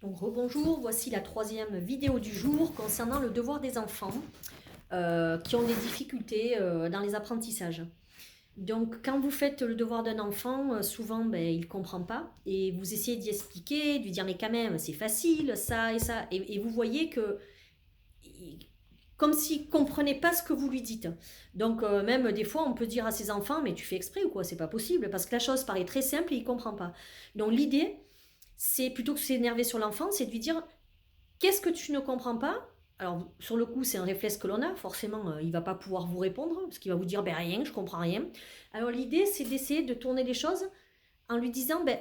Donc rebonjour, voici la troisième vidéo du jour concernant le devoir des enfants qui ont des difficultés dans les apprentissages. Donc quand vous faites le devoir d'un enfant, souvent il ne comprend pas et vous essayez d'y expliquer, de lui dire mais quand même c'est facile ça et ça et vous voyez que comme s'il ne comprenait pas ce que vous lui dites. Donc même des fois on peut dire à ses enfants mais tu fais exprès ou quoi, c'est pas possible parce que la chose paraît très simple et il ne comprend pas. Donc l'idée c'est plutôt que de s'énerver sur l'enfant, c'est de lui dire qu'est-ce que tu ne comprends pas. Alors, sur le coup, c'est un réflexe que l'on a. Forcément, il ne va pas pouvoir vous répondre, parce qu'il va vous dire ben, rien, je comprends rien. Alors, l'idée, c'est d'essayer de tourner les choses en lui disant ben,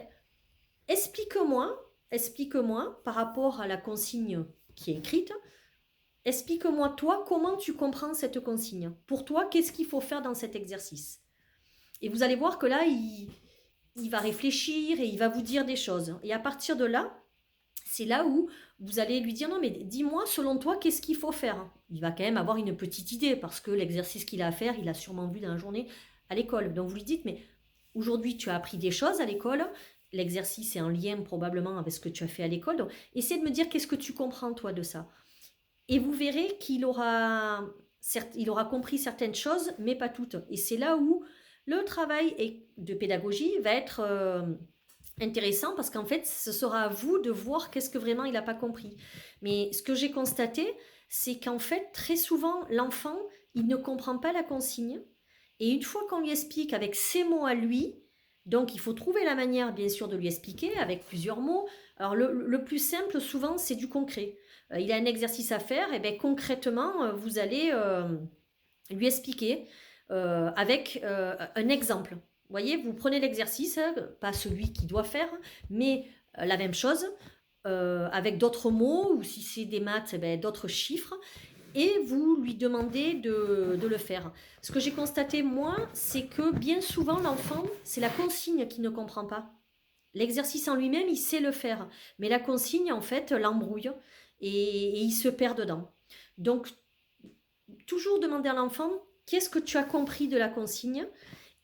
explique-moi par rapport à la consigne qui est écrite, explique-moi toi comment tu comprends cette consigne. Pour toi, qu'est-ce qu'il faut faire dans cet exercice. Et vous allez voir que là, il va réfléchir et il va vous dire des choses. Et à partir de là, c'est là où vous allez lui dire non mais dis-moi selon toi qu'est-ce qu'il faut faire. Il va quand même avoir une petite idée parce que l'exercice qu'il a à faire, il a sûrement vu dans la journée à l'école. Donc vous lui dites mais aujourd'hui tu as appris des choses à l'école, l'exercice est en lien probablement avec ce que tu as fait à l'école. Donc essaie de me dire qu'est-ce que tu comprends toi de ça. Et vous verrez il aura compris certaines choses mais pas toutes. Et c'est là où le travail de pédagogie va être intéressant parce qu'en fait, ce sera à vous de voir qu'est-ce que vraiment il n'a pas compris. Mais ce que j'ai constaté, c'est qu'en fait, très souvent, l'enfant, il ne comprend pas la consigne. Et une fois qu'on lui explique avec ses mots à lui, donc il faut trouver la manière, bien sûr, de lui expliquer avec plusieurs mots. Alors le plus simple, souvent, c'est du concret. Il a un exercice à faire, et bien concrètement, vous allez lui expliquer avec un exemple. Vous voyez, vous prenez l'exercice, pas celui qu'il doit faire, mais la même chose, avec d'autres mots, ou si c'est des maths, d'autres chiffres, et vous lui demandez de le faire. Ce que j'ai constaté, moi, c'est que bien souvent, l'enfant, c'est la consigne qui ne comprend pas. L'exercice en lui-même, il sait le faire, mais la consigne, en fait, l'embrouille, et il se perd dedans. Donc, toujours demander à l'enfant qu'est-ce que tu as compris de la consigne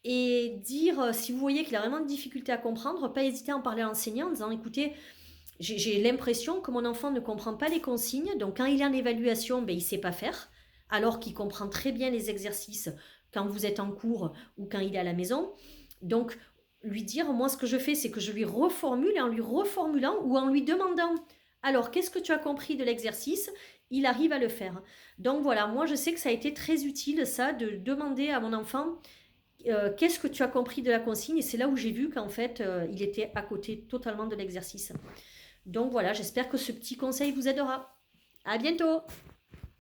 et dire, si vous voyez qu'il a vraiment de difficultés à comprendre, pas hésiter à en parler à l'enseignant en disant écoutez, j'ai l'impression que mon enfant ne comprend pas les consignes, donc quand il est en évaluation, il ne sait pas faire, alors qu'il comprend très bien les exercices quand vous êtes en cours ou quand il est à la maison. Donc, lui dire, moi ce que je fais, c'est que je lui reformule et en lui reformulant ou en lui demandant alors, qu'est-ce que tu as compris de l'exercice? Il arrive à le faire. Donc voilà, moi je sais que ça a été très utile ça de demander à mon enfant qu'est-ce que tu as compris de la consigne et c'est là où j'ai vu qu'en fait il était à côté totalement de l'exercice. Donc voilà, j'espère que ce petit conseil vous aidera. À bientôt.